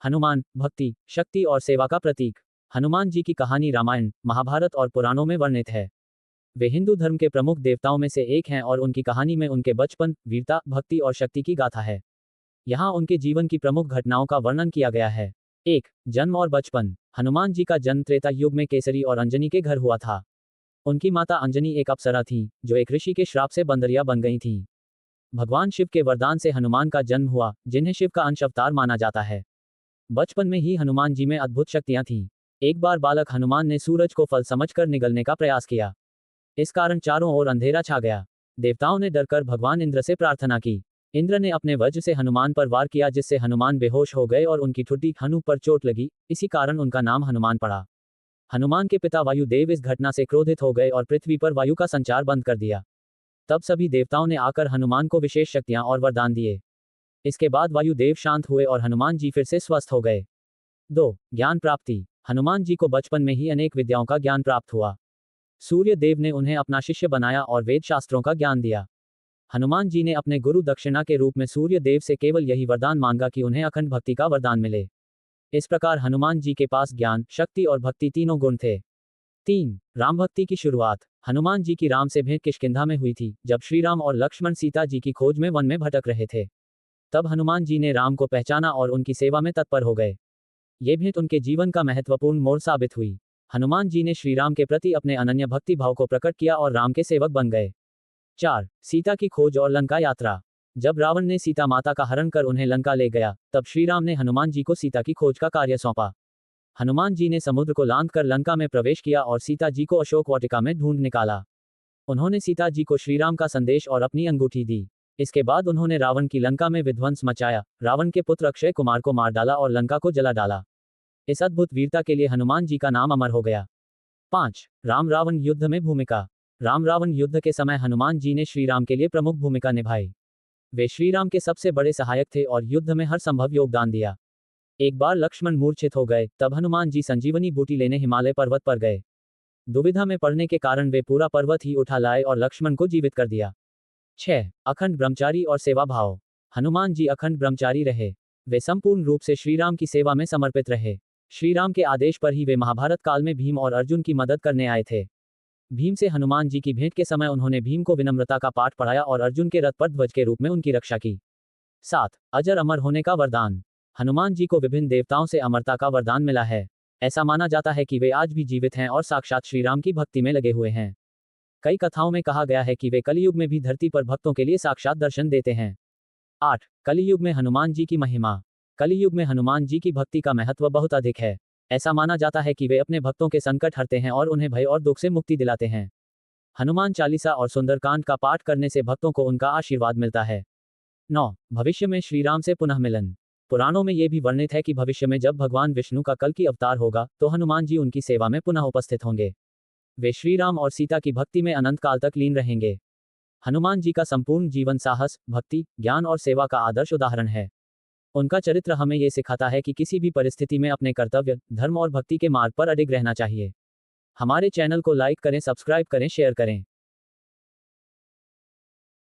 हनुमान भक्ति, शक्ति और सेवा का प्रतीक। हनुमान जी की कहानी रामायण, महाभारत और पुराणों में वर्णित है। वे हिंदू धर्म के प्रमुख देवताओं में से एक हैं और उनकी कहानी में उनके बचपन, वीरता, भक्ति और शक्ति की गाथा है। यहाँ उनके जीवन की प्रमुख घटनाओं का वर्णन किया गया है। 1. जन्म और बचपन। हनुमान जी का जन्म त्रेता युग में केसरी और अंजनी के घर हुआ था। उनकी माता अंजनी एक अप्सरा थी, जो एक ऋषि के श्राप से बंदरिया बन गई थी। भगवान शिव के वरदान से हनुमान का जन्म हुआ, जिन्हें शिव का अंश अवतार माना जाता है। बचपन में ही हनुमान जी में अद्भुत शक्तियां थीं। एक बार बालक हनुमान ने सूरज को फल समझकर निगलने का प्रयास किया। इस कारण चारों ओर अंधेरा छा गया। देवताओं ने डरकर भगवान इंद्र से प्रार्थना की। इंद्र ने अपने वज्र से हनुमान पर वार किया, जिससे हनुमान बेहोश हो गए और उनकी ठुड्डी हनु पर चोट लगी। इसी कारण उनका नाम हनुमान पड़ा। हनुमान के पिता वायुदेव इस घटना से क्रोधित हो गए और पृथ्वी पर वायु का संचार बंद कर दिया। तब सभी देवताओं ने आकर हनुमान को विशेष शक्तियां और वरदान दिए। इसके बाद वायुदेव शांत हुए और हनुमान जी फिर से स्वस्थ हो गए। 2. ज्ञान प्राप्ति। हनुमान जी को बचपन में ही अनेक विद्याओं का ज्ञान प्राप्त हुआ। सूर्य देव ने उन्हें अपना शिष्य बनाया और वेद शास्त्रों का ज्ञान दिया। हनुमान जी ने अपने गुरु दक्षिणा के रूप में सूर्य देव से केवल यही वरदान मांगा कि उन्हें अखंड भक्ति का वरदान मिले। इस प्रकार हनुमान जी के पास ज्ञान, शक्ति और भक्ति तीनों गुण थे। 3. राम भक्ति की शुरुआत। हनुमान जी की राम से भेंट किष्किंधा में हुई थी, जब श्री राम और लक्ष्मण सीता जी की खोज में वन में भटक रहे थे। तब हनुमान जी ने राम को पहचाना और उनकी सेवा में तत्पर हो गए। ये भेंट उनके जीवन का महत्वपूर्ण मोड़ साबित हुई। हनुमान जी ने श्री राम के प्रति अपने अनन्य भक्ति भाव को प्रकट किया और राम के सेवक बन गए। 4. सीता की खोज और लंका यात्रा। जब रावण ने सीता माता का हरण कर उन्हें लंका ले गया, तब श्री राम ने हनुमान जी को सीता की खोज का कार्य सौंपा। हनुमान जी ने समुद्र को लांघ कर लंका में प्रवेश किया और सीता जी को अशोक वाटिका में ढूंढ निकाला। उन्होंने सीता जी को श्रीराम का संदेश और अपनी अंगूठी दी। इसके बाद उन्होंने रावण की लंका में विध्वंस मचाया, रावण के पुत्र अक्षय कुमार को मार डाला और लंका को जला डाला। इस अद्भुत वीरता के लिए हनुमान जी का नाम अमर हो गया। 5. राम रावण युद्ध में भूमिका। राम रावण युद्ध के समय हनुमान जी ने श्रीराम के लिए प्रमुख भूमिका निभाई। वे श्रीराम के सबसे बड़े सहायक थे और युद्ध में हर संभव योगदान दिया। एक बार लक्ष्मण मूर्छित हो गए, तब हनुमान जी संजीवनी बूटी लेने हिमालय पर्वत पर गए। दुविधा में पड़ने के कारण वे पूरा पर्वत ही उठा लाए और लक्ष्मण को जीवित कर दिया। 6. अखंड ब्रह्मचारी और सेवा भाव। हनुमान जी अखंड ब्रह्मचारी रहे। वे संपूर्ण रूप से श्रीराम की सेवा में समर्पित रहे। श्रीराम के आदेश पर ही वे महाभारत काल में भीम और अर्जुन की मदद करने आए थे। भीम से हनुमान जी की भेंट के समय उन्होंने भीम को विनम्रता का पाठ पढ़ाया और अर्जुन के रथ पर ध्वज के रूप में उनकी रक्षा की। 7. अजर अमर होने का वरदान। हनुमान जी को विभिन्न देवताओं से अमरता का वरदान मिला है। ऐसा माना जाता है कि वे आज भी जीवित हैं और साक्षात श्रीराम की भक्ति में लगे हुए हैं। कई कथाओं में कहा गया है कि वे कलियुग में भी धरती पर भक्तों के लिए साक्षात दर्शन देते हैं। 8. कलियुग में हनुमान जी की महिमा। कलियुग में हनुमान जी की भक्ति का महत्व बहुत अधिक है। ऐसा माना जाता है कि वे अपने भक्तों के संकट हरते हैं और उन्हें भय और दुख से मुक्ति दिलाते हैं। हनुमान चालीसा और सुंदरकांड का पाठ करने से भक्तों को उनका आशीर्वाद मिलता है। 9. भविष्य में श्रीराम से पुनः मिलन। पुराणों में यह भी वर्णित है कि भविष्य में जब भगवान विष्णु का कल्कि अवतार होगा, तो हनुमान जी उनकी सेवा में पुनः उपस्थित होंगे। वे श्रीराम और सीता की भक्ति में अनंत काल तक लीन रहेंगे। हनुमान जी का संपूर्ण जीवन साहस, भक्ति, ज्ञान और सेवा का आदर्श उदाहरण है। उनका चरित्र हमें ये सिखाता है कि किसी भी परिस्थिति में अपने कर्तव्य, धर्म और भक्ति के मार्ग पर अडिग रहना चाहिए। हमारे चैनल को लाइक करें, सब्सक्राइब करें, शेयर करें।